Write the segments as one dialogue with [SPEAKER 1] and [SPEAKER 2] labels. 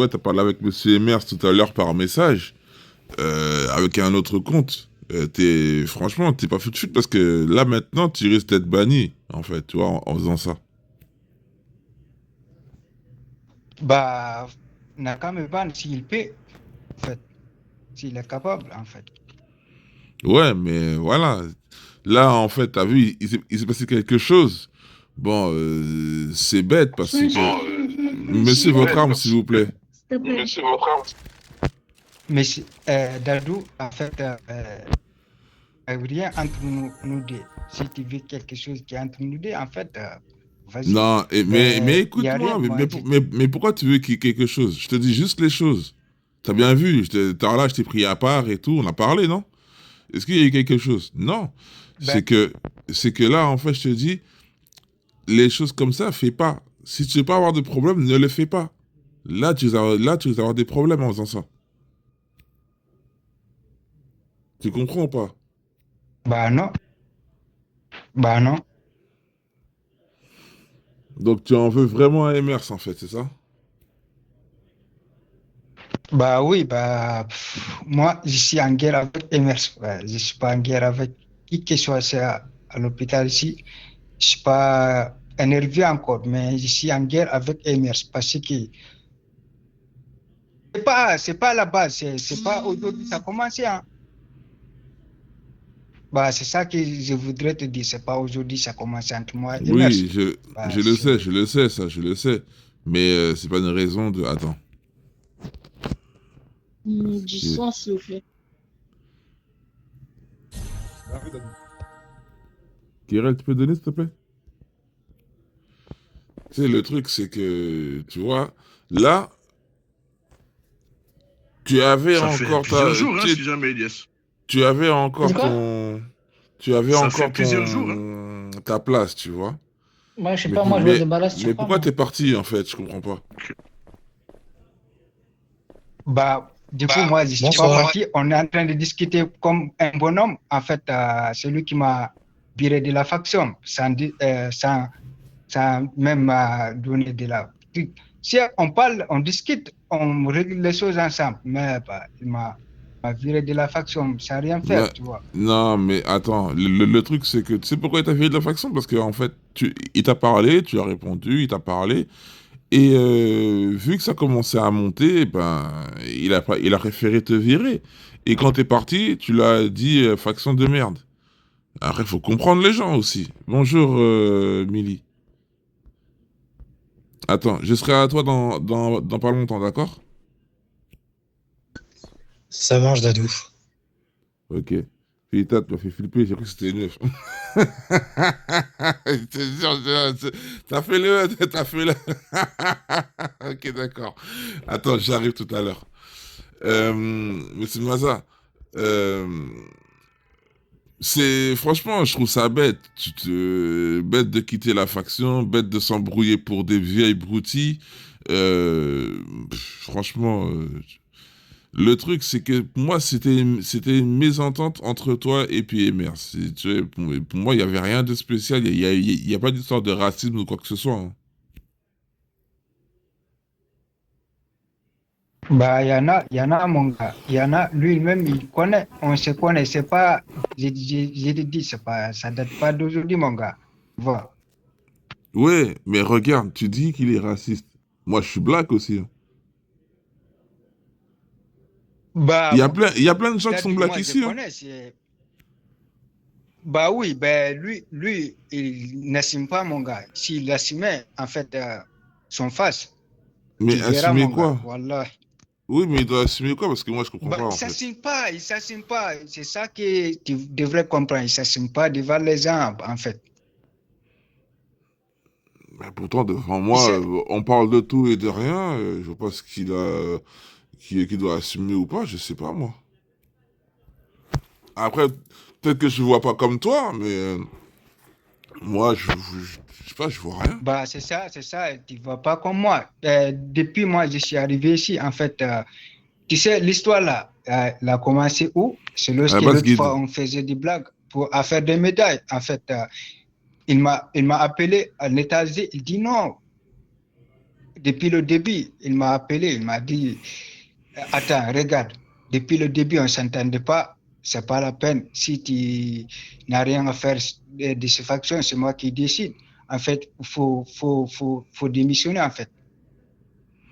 [SPEAKER 1] Ouais, t'as parlé avec Monsieur Emers tout à l'heure par message, avec un autre compte. Franchement, t'es pas fut parce que là maintenant, tu risques d'être banni, en fait, tu vois, en faisant ça.
[SPEAKER 2] Bah, n'a qu'à me ban s'il peut, en fait, s'il est capable, en fait.
[SPEAKER 1] Ouais, mais voilà. Là, en fait, t'as vu, il s'est passé quelque chose. Bon, c'est bête parce que... Monsieur, votre arme, s'il vous plaît.
[SPEAKER 3] S'il te plaît.
[SPEAKER 2] Mais Dadou, en fait, rien entre nous deux. Si tu veux quelque chose qui est entre nous deux, en fait, vas-y.
[SPEAKER 1] Non, mais
[SPEAKER 2] Il n'y a rien,
[SPEAKER 1] écoute-moi,
[SPEAKER 2] moi.
[SPEAKER 1] mais pourquoi tu veux qu'il y ait quelque chose? Je te dis juste les choses. T'as bien vu, là, je t'ai pris à part et tout, on a parlé, non? Est-ce qu'il y a eu quelque chose? Non.
[SPEAKER 2] Ben,
[SPEAKER 1] C'est que là, en fait, je te dis, les choses comme ça, fais pas. Si tu veux pas avoir de problème, ne le fais pas. Là, tu vas avoir des problèmes en faisant ça. Tu comprends ou pas?
[SPEAKER 2] bah non, bah non.
[SPEAKER 1] Donc, tu en veux vraiment à Emers, en fait, c'est ça?
[SPEAKER 2] Bah oui, moi, je suis en guerre avec Emers. Ouais, je suis pas en guerre avec qui que ce soit c'est à l'hôpital ici. Je suis pas énervé encore, mais je suis en guerre avec Emers parce que c'est pas la base, c'est pas aujourd'hui ça a commencé, hein. Bah, c'est ça que je voudrais te dire, c'est pas aujourd'hui ça a commencé entre moi et Emers.
[SPEAKER 1] Oui,
[SPEAKER 2] Bah,
[SPEAKER 1] je le sais, ça, je le sais. Mais c'est pas une raison de... Attends.
[SPEAKER 3] Du
[SPEAKER 1] Qui-
[SPEAKER 3] sang, s'il vous plaît.
[SPEAKER 1] Kirel, tu peux donner, s'il te plaît? Tu sais, le truc, c'est que, tu vois, là, tu avais
[SPEAKER 4] Ça fait
[SPEAKER 1] encore
[SPEAKER 4] plusieurs
[SPEAKER 1] ta...
[SPEAKER 4] jours, hein, si jamais, Elias.
[SPEAKER 1] Tu avais
[SPEAKER 3] T'as dit
[SPEAKER 1] encore
[SPEAKER 3] quoi?
[SPEAKER 1] ton... Tu avais
[SPEAKER 4] Ça fait
[SPEAKER 1] encore
[SPEAKER 4] plusieurs jours, hein.
[SPEAKER 1] ta place, tu vois.
[SPEAKER 3] Moi, je sais
[SPEAKER 1] Mais,
[SPEAKER 3] pas, moi, je vois
[SPEAKER 1] mais,
[SPEAKER 3] des ballasts
[SPEAKER 1] mais
[SPEAKER 3] sur pas,
[SPEAKER 1] pourquoi
[SPEAKER 3] moi.
[SPEAKER 1] t'es parti, en fait? Je comprends pas.
[SPEAKER 2] bah, du coup, moi, je suis pas
[SPEAKER 5] Bonsoir.
[SPEAKER 2] parti. On est en train de discuter comme un bonhomme. En fait, celui qui m'a viré de la faction, sans même donner de la... Si on parle, on discute, on règle les choses ensemble. Mais bah, m'a viré de la faction sans rien faire,
[SPEAKER 1] Mais-
[SPEAKER 2] tu vois.
[SPEAKER 1] non, mais attends, le truc, c'est que tu sais pourquoi il t'a fait de la faction? Parce qu'en fait, il t'a parlé, tu as répondu, il t'a parlé, et vu que ça commençait à monter, ben, il a préféré te virer. Et quand t'es parti, tu l'as dit faction de merde. Après, faut comprendre les gens aussi. Bonjour, Milly. Attends, je serai à toi dans pas longtemps, d'accord?
[SPEAKER 5] Ça marche, Dadou.
[SPEAKER 1] Ok. Putain, tu m'as fait flipper, j'ai cru que c'était neuf. Je te jure, t'as fait le... Ok, d'accord. Attends, j'arrive tout à l'heure. Monsieur Maza, euh, franchement, je trouve ça bête. Bête de quitter la faction, bête de s'embrouiller pour des vieilles broutilles. Franchement, le truc, c'est que pour moi, c'était une mésentente entre toi et puis Emer. Tu vois, pour moi, il n'y avait rien de spécial. Il y a pas d'histoire de racisme ou quoi que ce soit, hein.
[SPEAKER 2] Bah, il y en a, mon gars. Il y en a, lui-même, il connaît. On se connaît. C'est pas, j'ai dit, c'est pas, ça date pas d'aujourd'hui, mon gars. Voilà.
[SPEAKER 1] Ouais, mais regarde, tu dis qu'il est raciste. Moi, je suis black aussi, hein.
[SPEAKER 2] Bah,
[SPEAKER 1] Il y a plein de gens qui sont
[SPEAKER 2] Dadou,
[SPEAKER 1] black
[SPEAKER 2] moi, je
[SPEAKER 1] ici, hein.
[SPEAKER 2] connais. Bah oui, ben lui, il n'assume pas, mon gars. S'il assumait, en fait, son face,
[SPEAKER 1] Mais
[SPEAKER 2] tu verras,
[SPEAKER 1] assumer
[SPEAKER 2] mon gars.
[SPEAKER 1] quoi?
[SPEAKER 2] Voilà.
[SPEAKER 1] Oui, mais il doit assumer quoi? Parce que moi, je comprends
[SPEAKER 2] Bah,
[SPEAKER 1] pas, en fait.
[SPEAKER 2] il s'assume pas. C'est ça que tu devrais comprendre. Il s'assume pas devant les gens, en fait.
[SPEAKER 1] Mais pourtant, devant
[SPEAKER 2] Il
[SPEAKER 1] moi,
[SPEAKER 2] sait-
[SPEAKER 1] on parle de tout et de rien. Je vois pas ce qu'il doit assumer ou pas, je sais pas, moi. Après, peut-être que je vois pas comme toi, mais moi, je sais pas, je vois rien.
[SPEAKER 2] Bah, c'est ça. Tu vois pas comme moi. Depuis moi, je suis arrivé ici, en fait, tu sais, l'histoire là, elle a commencé où? C'est lorsque
[SPEAKER 1] Base
[SPEAKER 2] l'autre
[SPEAKER 1] guide.
[SPEAKER 2] fois, on faisait des blagues pour à faire des médailles. En fait, il m'a appelé à l'étage, il dit non, depuis le début, il m'a appelé, il m'a dit, attends, regarde, depuis le début, on ne s'entendait pas, c'est pas la peine. Si tu n'as rien à faire de ces factions, c'est moi qui décide. En fait, faut démissionner, en fait.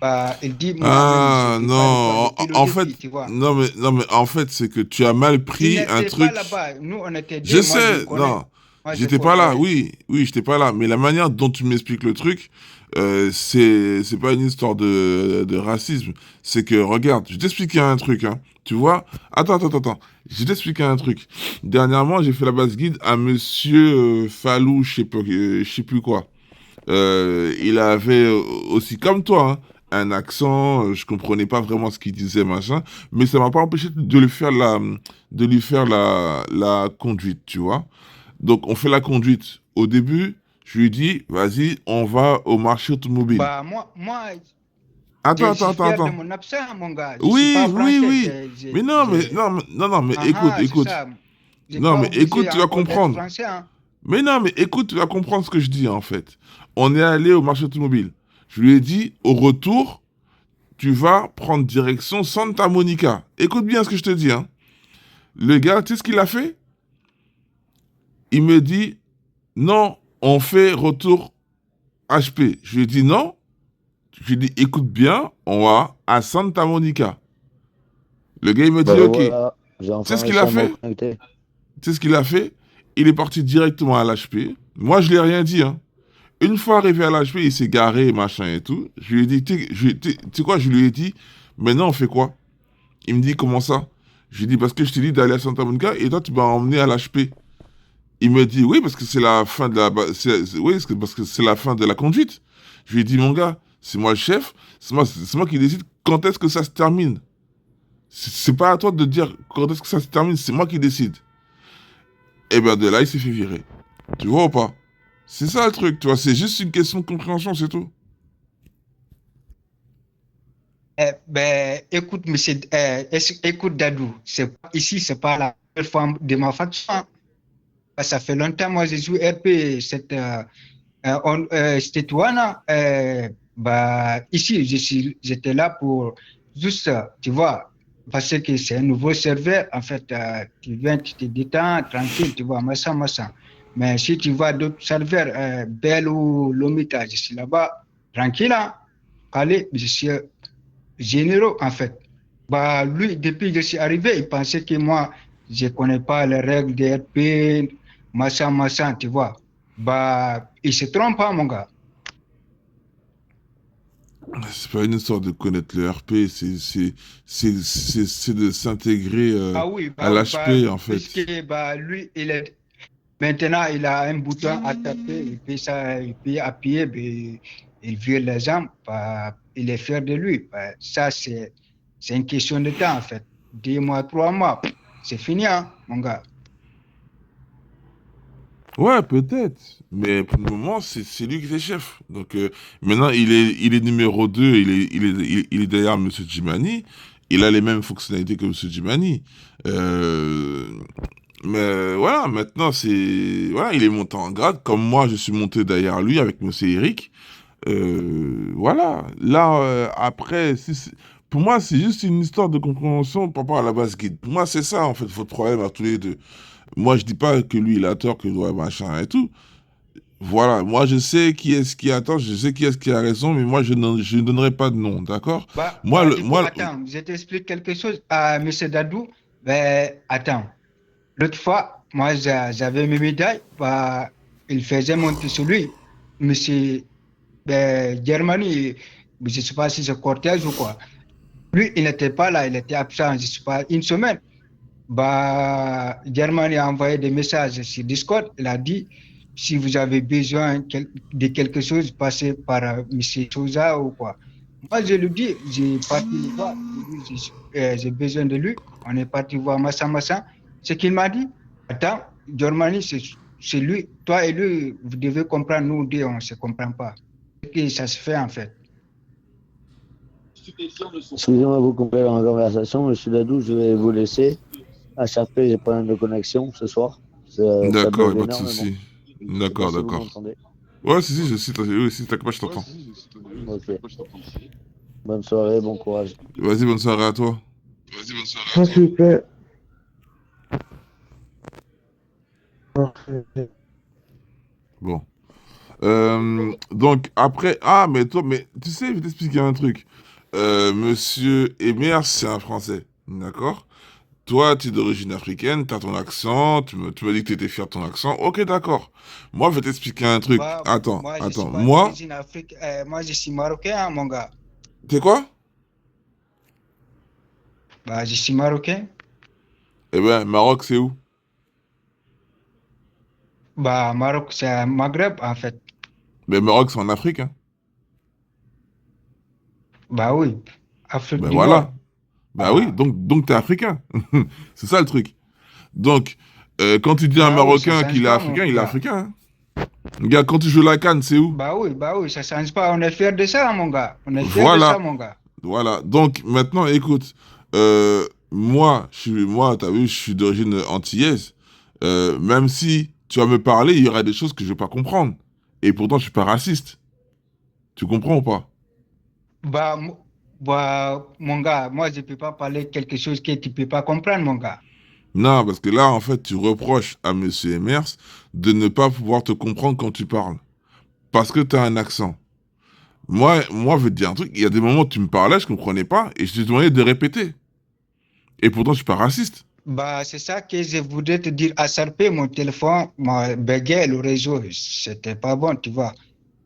[SPEAKER 2] Bah, il dit, moi-même, je
[SPEAKER 1] Ah
[SPEAKER 2] n'étais pas d'accord
[SPEAKER 1] non,
[SPEAKER 2] depuis le
[SPEAKER 1] en fait,
[SPEAKER 2] début, tu vois.
[SPEAKER 1] non mais en fait, c'est que tu as mal
[SPEAKER 2] Il
[SPEAKER 1] pris un
[SPEAKER 2] n'était pas
[SPEAKER 1] truc.
[SPEAKER 2] là-bas. Nous, on était
[SPEAKER 1] Je
[SPEAKER 2] deux. Moi, je le
[SPEAKER 1] sais,
[SPEAKER 2] connais.
[SPEAKER 1] non,
[SPEAKER 2] Moi, je
[SPEAKER 1] j'étais pas
[SPEAKER 2] connais,
[SPEAKER 1] là,
[SPEAKER 2] ouais.
[SPEAKER 1] oui, oui, j'étais pas là, mais la manière dont tu m'expliques le truc, c'est pas une histoire de racisme, c'est que, regarde, je t'expliquais un truc, hein, tu vois, attends, je t'expliquais un truc. Dernièrement, j'ai fait la basse guide à monsieur Falou, je sais plus quoi. Il avait aussi, comme toi, hein, un accent, je comprenais pas vraiment ce qu'il disait, machin, mais ça m'a pas empêché de lui faire la conduite, tu vois. Donc, on fait la conduite. Au début, je lui dis, vas-y, on va au marché automobile.
[SPEAKER 2] Bah, moi, je
[SPEAKER 1] Attends,
[SPEAKER 2] suis fier de
[SPEAKER 1] attends.
[SPEAKER 2] mon absent, mon gars. Je suis
[SPEAKER 1] Oui,
[SPEAKER 2] pas
[SPEAKER 1] oui,
[SPEAKER 2] français.
[SPEAKER 1] oui. Mais non, mais, non, mais
[SPEAKER 2] Ah,
[SPEAKER 1] écoute,
[SPEAKER 2] ah, c'est
[SPEAKER 1] écoute.
[SPEAKER 2] ça. J'ai
[SPEAKER 1] Non,
[SPEAKER 2] pas
[SPEAKER 1] mais écoute,
[SPEAKER 2] obligé
[SPEAKER 1] tu vas
[SPEAKER 2] encore d'être
[SPEAKER 1] comprendre.
[SPEAKER 2] français, hein.
[SPEAKER 1] Mais non, mais écoute, tu vas comprendre ce que je dis, en fait. On est allé au marché automobile. Je lui ai dit, au retour, tu vas prendre direction Santa Monica. Écoute bien ce que je te dis, hein. Le gars, tu sais ce qu'il a fait? Il me dit, non, on fait retour HP. Je lui ai dit non. Je lui ai dit, écoute bien, on va à Santa Monica. Le gars, il me dit,
[SPEAKER 3] Ben
[SPEAKER 1] ok. Tu
[SPEAKER 3] voilà, j'ai
[SPEAKER 1] sais
[SPEAKER 3] enfin
[SPEAKER 1] ce qu'il
[SPEAKER 3] réussi
[SPEAKER 1] a
[SPEAKER 3] à me
[SPEAKER 1] fait?
[SPEAKER 3] reconnecter.
[SPEAKER 1] Tu sais ce qu'il a fait? Il est parti directement à l'HP. Moi, je lui ai rien dit, hein. Une fois arrivé à l'HP, il s'est garé, machin et tout. Je lui ai dit, tu sais quoi, je lui ai dit, maintenant on fait quoi? Il me dit, comment ça? Je lui ai dit, parce que je t'ai dit d'aller à Santa Monica et toi, tu m'as emmené à l'HP. Il me dit, oui, parce que c'est la fin de la, oui, parce que c'est la fin de la conduite. Je lui ai dit, mon gars, c'est moi le chef, c'est moi qui décide quand est-ce que ça se termine. C'est pas à toi de dire quand est-ce que ça se termine, c'est moi qui décide. Et ben de là, il s'est fait virer. Tu vois ou pas? C'est ça le truc, tu vois, c'est juste une question de compréhension, c'est tout.
[SPEAKER 2] Ben, écoute, monsieur, écoute, Dadou, ici, c'est pas la première fois de ma faction, hein. Ça fait longtemps, moi, je joue RP, c'était toi, non? Bah, ici, j'étais là pour juste, tu vois, parce que c'est un nouveau serveur. En fait, tu viens, tu te détends, tranquille, tu vois, machin. Mais si tu vois d'autres serveurs, Bell ou Lomita, je suis là-bas, tranquille, hein. Allez, je suis généraux, en fait. Bah, lui, depuis que je suis arrivé, il pensait que moi, je ne connais pas les règles de RP, machin, tu vois. Bah, il se trompe, hein, mon gars.
[SPEAKER 1] C'est pas une histoire de connaître le RP, c'est de s'intégrer à
[SPEAKER 2] Bah,
[SPEAKER 1] l'HP en fait.
[SPEAKER 2] puisque bah, lui, maintenant, il a un bouton à taper, il peut appuyer, ben, il vire les gens, bah, il est fier de lui. Bah, ça, c'est une question de temps, en fait. 2 mois, 3 mois, c'est fini, hein, mon gars.
[SPEAKER 1] Ouais, peut-être. Mais pour le moment, c'est lui qui est chef. Donc maintenant, il est numéro 2, il est derrière Monsieur Jimani. Il a les mêmes fonctionnalités que Monsieur Jimani. Euh, mais voilà, maintenant, voilà, il est monté en grade, comme moi, je suis monté derrière lui avec Monsieur Eric. Voilà. Là, après, pour moi, c'est juste une histoire de compréhension par rapport à la base guide. Pour moi, c'est ça, en fait, votre problème à tous les deux. Moi, je dis pas que lui, il a tort, que ouais, machin et tout. Voilà, moi, je sais qui est-ce qui a tort, je sais qui est-ce qui a raison, mais moi, je ne donnerai pas de nom, d'accord?
[SPEAKER 2] Attends, je t'explique quelque chose à M. Dadou. Ben, attends, l'autre fois, moi, j'avais mes médailles, bah, il faisait monter sur lui. Monsieur Germany, je ne sais pas si c'est cortège ou quoi. Lui, il n'était pas là, il était absent, je ne sais pas, une semaine. Bah, Germany a envoyé des messages sur Discord. Il a dit, si vous avez besoin de quelque chose, passez par M. Souza ou quoi. Moi, je lui dis, j'ai parti le voir, j'ai besoin de lui. On est parti voir Massa. Ce qu'il m'a dit, attends, Germany, c'est lui, toi et lui, vous devez comprendre, nous deux, on ne se comprend pas. Et ça se fait en fait.
[SPEAKER 3] Excusez-moi de vous couper dans la conversation, monsieur Dadou, je vais vous laisser. HRP, j'ai problème de connexion ce soir. Ça
[SPEAKER 1] D'accord, y
[SPEAKER 3] bug
[SPEAKER 1] a pas de
[SPEAKER 3] énormément.
[SPEAKER 1] souci.
[SPEAKER 3] Je ne sais pas
[SPEAKER 1] D'accord,
[SPEAKER 3] si vous
[SPEAKER 1] d'accord.
[SPEAKER 3] m'entendez.
[SPEAKER 1] Ouais, si, je cite, oui, si, t'inquiète pas, je t'entends.
[SPEAKER 3] Ok. Bonne soirée, bon courage.
[SPEAKER 1] Vas-y, bonne soirée à toi.
[SPEAKER 3] Ah, super. Parfait.
[SPEAKER 1] Bon. Donc, après, mais toi, mais tu sais, je vais t'expliquer un truc. Monsieur Emers, c'est un Français, d'accord? Toi, tu es d'origine africaine, tu as ton accent, tu m'as dit que tu étais fier de ton accent. Ok, d'accord. Moi, je vais t'expliquer un truc.
[SPEAKER 2] Bah,
[SPEAKER 1] Attends,
[SPEAKER 2] moi, je suis
[SPEAKER 1] attends.
[SPEAKER 2] pas
[SPEAKER 1] Moi,
[SPEAKER 2] d'origine africaine. Moi, je suis marocain, hein, mon gars.
[SPEAKER 1] t'es quoi?
[SPEAKER 2] Bah, je suis marocain.
[SPEAKER 1] Eh ben, Maroc, c'est où?
[SPEAKER 2] Bah, Maroc, c'est un Maghreb, en fait.
[SPEAKER 1] Ben, Maroc, c'est en Afrique, hein.
[SPEAKER 2] Bah oui, Afrique
[SPEAKER 1] Ben
[SPEAKER 2] du Nord.
[SPEAKER 1] voilà. Ben oui,
[SPEAKER 2] Ah,
[SPEAKER 1] donc t'es africain. C'est ça le truc. Donc, quand tu dis à un
[SPEAKER 2] bah oui, ça
[SPEAKER 1] Marocain
[SPEAKER 2] change
[SPEAKER 1] qu'il est
[SPEAKER 2] pas, mon
[SPEAKER 1] africain, il est
[SPEAKER 2] gars.
[SPEAKER 1] africain, hein. Gars, quand tu joues la canne, c'est où?
[SPEAKER 2] Bah oui, ça change pas. On est fiers de ça, mon gars. On est fiers de ça,
[SPEAKER 1] Voilà.
[SPEAKER 2] mon gars.
[SPEAKER 1] Voilà. Donc, maintenant, écoute. Moi, t'as vu, je suis d'origine antillaise. Même si tu vas me parler, il y aura des choses que je vais pas comprendre. Et pourtant, je suis pas raciste. Tu comprends ou pas?
[SPEAKER 2] Bah, mon gars, moi, je peux pas parler quelque chose que tu peux pas comprendre, mon gars.
[SPEAKER 1] Non, parce que là, en fait, tu reproches à Monsieur Emers de ne pas pouvoir te comprendre quand tu parles. Parce que tu as un accent. Moi, je vais te dire un truc. Il y a des moments où tu me parlais, je comprenais pas, et je te demandais de répéter. Et pourtant, je suis pas raciste.
[SPEAKER 2] Bah, c'est ça que je voudrais te dire. À Sarpé, mon téléphone m'a bugué, le réseau, c'était pas bon, tu vois.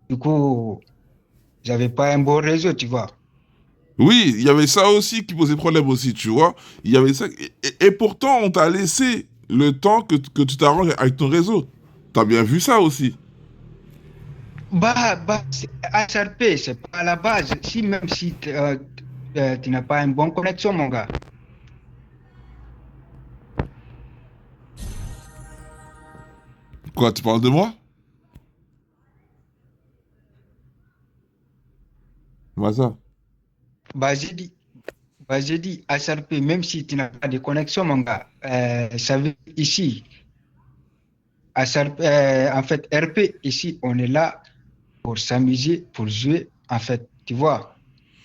[SPEAKER 2] Du coup, j'avais pas un bon réseau, tu vois.
[SPEAKER 1] Oui, il y avait ça aussi qui posait problème aussi, tu vois. Il y avait ça. Et pourtant, on t'a laissé le temps que tu t'arranges avec ton réseau. T'as bien vu ça aussi.
[SPEAKER 2] À Sarpé, c'est pas à la base. Si, même si tu n'as pas une bonne connexion, mon gars.
[SPEAKER 1] Quoi, tu parles de moi? Moi, ça.
[SPEAKER 2] Bah, j'ai dit, j'ai dit à Sarpé, même si tu n'as pas de connexion, mon gars, ça veut dire ici, en fait, RP, ici, on est là pour s'amuser, pour jouer, en fait, tu vois,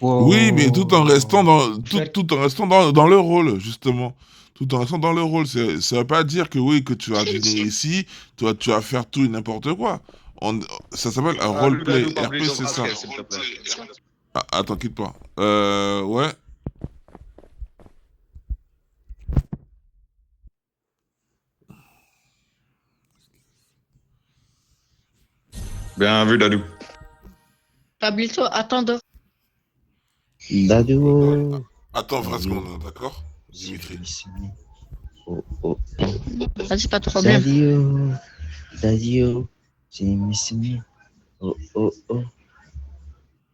[SPEAKER 1] Oui, mais tout en restant
[SPEAKER 2] pour faire.
[SPEAKER 1] tout en restant dans le rôle, justement. Tout en restant dans le rôle. Ça veut pas dire que oui, que tu vas venir ici, toi, tu vas faire tout et n'importe quoi. Ça s'appelle un roleplay. RP, c'est ça. Ah, attends, quitte pas. Ouais.
[SPEAKER 4] Bien vu, Dadou.
[SPEAKER 5] Pablito, attends.
[SPEAKER 3] Dadou.
[SPEAKER 1] Attends, 20
[SPEAKER 3] Sadio.
[SPEAKER 1] secondes, d'accord, Dimitri.
[SPEAKER 3] Oh, oh.
[SPEAKER 5] Vas-y, pas de problème.
[SPEAKER 3] Dadio. C'est Missimi. Oh, oh, oh.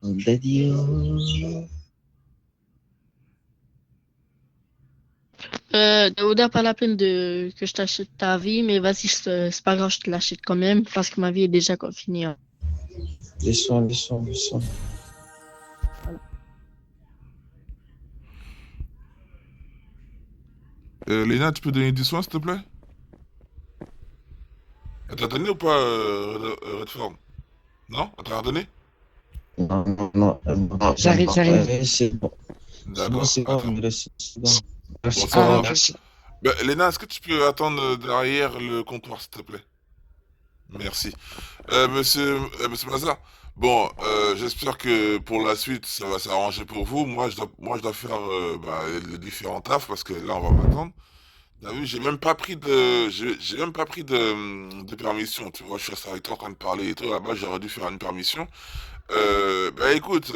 [SPEAKER 3] Oh, Dadio.
[SPEAKER 5] Daouda, pas la peine que je t'achète ta vie, mais vas-y, c'est pas grave, je te l'achète quand même, parce que ma vie est déjà finie, hein.
[SPEAKER 3] Laissons.
[SPEAKER 1] Léna, tu peux donner du soin, s'il te plaît? Elle t'a donné ou pas, Redford? Non? Elle t'a donné?
[SPEAKER 3] Non.
[SPEAKER 5] J'arrive.
[SPEAKER 3] C'est bon.
[SPEAKER 1] D'accord,
[SPEAKER 3] C'est bon,
[SPEAKER 1] attends.
[SPEAKER 3] me laisse. C'est bon.
[SPEAKER 1] Bon, ça
[SPEAKER 5] Ah,
[SPEAKER 1] va.
[SPEAKER 5] ok.
[SPEAKER 1] Ben, Léna, est-ce que tu peux attendre derrière le comptoir, s'il te plaît? Merci. Monsieur Mazar, bon, j'espère que pour la suite, ça va s'arranger pour vous. Moi, je dois faire les différents tafs parce que là, on va m'attendre. T'as vu, j'ai même pas pris de permission. Tu vois, je suis resté avec toi en train de parler et tout. Là-bas, j'aurais dû faire une permission. Écoute,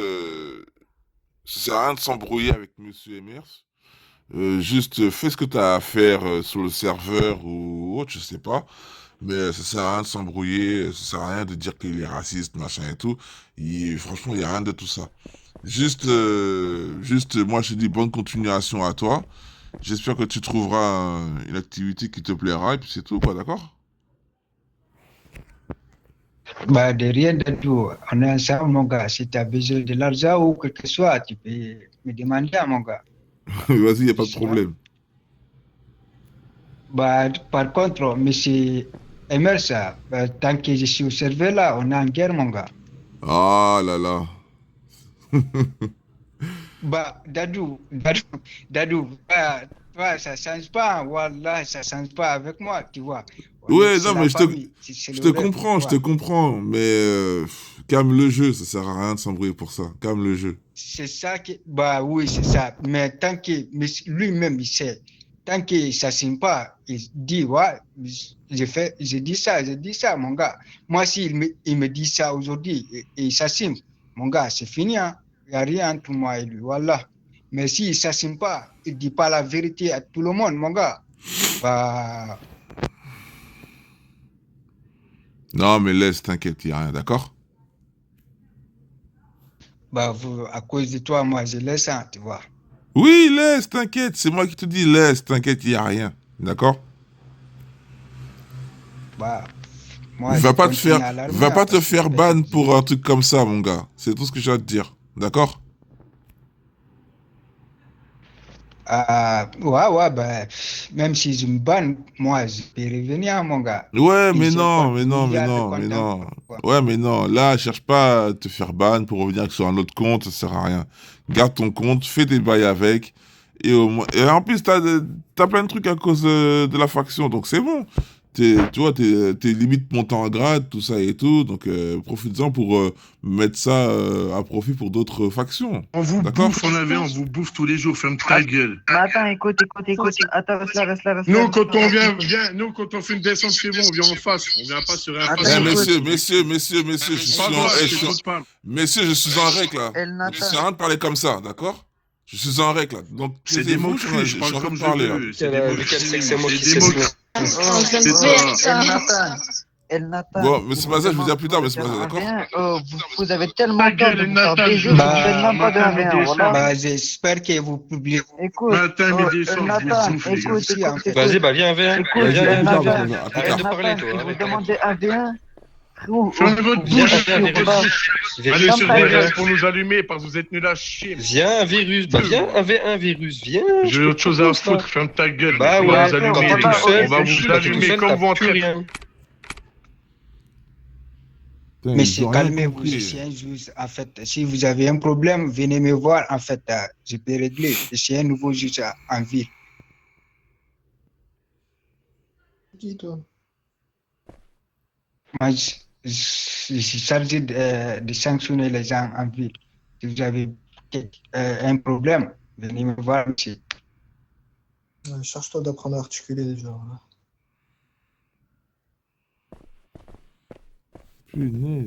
[SPEAKER 1] ça sert à rien de s'embrouiller avec Monsieur Emers. Juste fais ce que tu as à faire sur le serveur ou autre, je sais pas. Mais ça sert à rien de s'embrouiller, ça sert à rien de dire qu'il est raciste, machin et tout. Franchement, il n'y a rien de tout ça. Juste, moi je te dis bonne continuation à toi. J'espère que tu trouveras une activité qui te plaira et puis c'est tout, quoi, d'accord?
[SPEAKER 2] Bah, de rien de tout. On est ensemble, mon gars. Si tu as besoin de l'argent ou quelque que soit, tu peux me demander, mon gars.
[SPEAKER 1] Vas-y, il n'y a
[SPEAKER 2] Je
[SPEAKER 1] pas de
[SPEAKER 2] suis là.
[SPEAKER 1] problème.
[SPEAKER 2] Bah, par contre, monsieur Emers, tant que je suis au serveur là, on est en guerre, mon gars.
[SPEAKER 1] Ah là là.
[SPEAKER 2] Bah, Dadou, toi, ça change pas, Wallah, ça change pas avec moi, tu vois.
[SPEAKER 1] Ouais,
[SPEAKER 2] C'est
[SPEAKER 1] non,
[SPEAKER 2] la
[SPEAKER 1] mais
[SPEAKER 2] famille, c'est
[SPEAKER 1] je
[SPEAKER 2] le
[SPEAKER 1] te
[SPEAKER 2] rêve, tu
[SPEAKER 1] comprends, je te
[SPEAKER 2] vois.
[SPEAKER 1] comprends. Mais calme le jeu, ça sert à rien de s'embrouiller pour ça. Calme le jeu.
[SPEAKER 2] C'est ça que, bah oui, c'est ça. Mais tant que, mais lui-même, il sait, tant que ça ne signe pas, il dit, ouais, j'ai dit ça, mon gars. Moi, il me dit ça aujourd'hui et ça signe, mon gars, c'est fini, hein. Il n'y a rien entre moi et lui, voilà. Mais s'il ne s'assume pas, il ne dit pas la vérité à tout le monde, mon gars, bah,
[SPEAKER 1] Non, mais laisse, t'inquiète, y a rien, d'accord?
[SPEAKER 2] à cause de toi, moi, je laisse, hein, tu vois.
[SPEAKER 1] Oui, laisse, t'inquiète, c'est moi qui te dis laisse, t'inquiète, y a rien, d'accord?
[SPEAKER 2] Bah, moi, je continue à l'armée,
[SPEAKER 1] Va
[SPEAKER 2] hein,
[SPEAKER 1] pas te
[SPEAKER 2] parce que
[SPEAKER 1] faire ban pour un truc comme ça, mon gars. C'est tout ce que j'ai à te dire, d'accord?
[SPEAKER 2] ouais, bah, même si je me banne, moi, je peux revenir, mon gars.
[SPEAKER 1] Ouais,
[SPEAKER 2] Et
[SPEAKER 1] mais
[SPEAKER 2] j'ai quoi,
[SPEAKER 1] non,
[SPEAKER 2] des
[SPEAKER 1] mais non, mais
[SPEAKER 2] milliards de
[SPEAKER 1] non, mais
[SPEAKER 2] comptes en
[SPEAKER 1] non.
[SPEAKER 2] banque, quoi.
[SPEAKER 1] Ouais, mais non. Là, cherche pas à te faire ban pour revenir sur un autre compte, ça sert à rien. Garde ton compte, fais des bails avec. Et en plus, t'as plein de trucs à cause de la faction, donc c'est bon. Tu vois, t'es limite montant en grade, tout ça et tout, donc profites-en pour mettre ça à profit pour d'autres factions.
[SPEAKER 6] On vous
[SPEAKER 1] D'accord?
[SPEAKER 6] bouffe en AV, on vous bouffe tous les jours, ferme ta gueule.
[SPEAKER 7] Mais attends, écoute. Attends, reste là.
[SPEAKER 6] Nous, quand on vient, nous, quand on fait une descente chez vous, on vient en face. On vient pas sur un
[SPEAKER 7] Attends,
[SPEAKER 1] Eh,
[SPEAKER 6] face.
[SPEAKER 7] écoute.
[SPEAKER 1] messieurs,
[SPEAKER 6] Pas grave, je t'écoute pas.
[SPEAKER 1] messieurs, je suis en règle là.
[SPEAKER 7] El
[SPEAKER 1] Donc, ça
[SPEAKER 7] Nathan.
[SPEAKER 1] sert à rien de parler comme ça, d'accord? Je suis en règle là. Donc,
[SPEAKER 6] C'est des
[SPEAKER 1] taisez-vous,
[SPEAKER 6] moqueries, je
[SPEAKER 1] suis
[SPEAKER 6] parle
[SPEAKER 1] en train
[SPEAKER 6] comme
[SPEAKER 1] de
[SPEAKER 6] je
[SPEAKER 1] parler là.
[SPEAKER 6] veux. C'est des moqueries.
[SPEAKER 8] c'est moi qui
[SPEAKER 6] C'est des
[SPEAKER 8] sais
[SPEAKER 6] moqueries.
[SPEAKER 5] On vient
[SPEAKER 6] C'est
[SPEAKER 5] de
[SPEAKER 6] ça.
[SPEAKER 5] faire ça.
[SPEAKER 7] El Nathan.
[SPEAKER 1] Bon, mais c'est pas ça, je vais dire plus tard, mais c'est pas ça, d'accord?
[SPEAKER 7] Vous avez tellement
[SPEAKER 6] Ta
[SPEAKER 7] peur
[SPEAKER 6] gueule,
[SPEAKER 7] de
[SPEAKER 6] El
[SPEAKER 7] vous faire
[SPEAKER 6] Nathan,
[SPEAKER 7] baiser,
[SPEAKER 6] je
[SPEAKER 7] vous
[SPEAKER 6] vous
[SPEAKER 7] ne faites même pas de
[SPEAKER 6] Matin,
[SPEAKER 7] 1v1,
[SPEAKER 6] midi,
[SPEAKER 7] voilà.
[SPEAKER 2] Bah, j'espère que vous publiez.
[SPEAKER 7] Écoute,
[SPEAKER 6] Matin, midi,
[SPEAKER 7] El
[SPEAKER 6] soir, je vous
[SPEAKER 7] Nathan,
[SPEAKER 6] bouffe, les gars.
[SPEAKER 7] écoute.
[SPEAKER 8] Vas-y, bah viens, viens.
[SPEAKER 7] Écoute,
[SPEAKER 8] Viens,
[SPEAKER 1] À
[SPEAKER 8] viens,
[SPEAKER 1] plus tard,
[SPEAKER 8] viens.
[SPEAKER 1] à plus
[SPEAKER 8] Arrête
[SPEAKER 1] tard.
[SPEAKER 8] de parler, toi.
[SPEAKER 7] Si vous
[SPEAKER 8] Arrête.
[SPEAKER 7] demandez 1v1, frérot,
[SPEAKER 6] Fermez votre
[SPEAKER 8] Viens,
[SPEAKER 6] bouche,
[SPEAKER 8] viens,
[SPEAKER 6] fermez
[SPEAKER 8] virus.
[SPEAKER 6] votre bouche.
[SPEAKER 8] Virus,
[SPEAKER 6] Allez sur
[SPEAKER 7] Ferme ta
[SPEAKER 6] des
[SPEAKER 7] gueule.
[SPEAKER 6] rêves pour nous allumer parce que vous êtes nuls à chier.
[SPEAKER 8] Viens, virus. Bah viens, un V1, virus. Viens.
[SPEAKER 6] J'ai
[SPEAKER 8] je te
[SPEAKER 6] autre chose à
[SPEAKER 8] propose, là.
[SPEAKER 6] foutre, ferme ta gueule.
[SPEAKER 8] Bah
[SPEAKER 6] On va
[SPEAKER 8] ouais,
[SPEAKER 6] vous
[SPEAKER 8] quand
[SPEAKER 6] allumer,
[SPEAKER 8] t'es
[SPEAKER 6] les
[SPEAKER 8] tout
[SPEAKER 6] gars.
[SPEAKER 8] seul,
[SPEAKER 6] On va vous
[SPEAKER 8] quand t'es tout
[SPEAKER 6] allumer
[SPEAKER 8] seul,
[SPEAKER 6] comme
[SPEAKER 8] t'as
[SPEAKER 6] vous en
[SPEAKER 8] plus
[SPEAKER 6] train.
[SPEAKER 8] rien.
[SPEAKER 1] Putain,
[SPEAKER 2] Mais
[SPEAKER 1] ils ont rien
[SPEAKER 2] calmez-vous, je
[SPEAKER 1] compris.
[SPEAKER 2] suis un juge. En fait, si vous avez un problème, venez me voir. En fait, je peux régler. Je suis un nouveau juge en ville.
[SPEAKER 9] Qui, toi?
[SPEAKER 2] Moi, je suis chargé de sanctionner les gens en ville. Si vous avez un problème, venez me voir, monsieur.
[SPEAKER 9] Cherche-toi d'apprendre à articuler déjà. Voilà.
[SPEAKER 1] Punaise.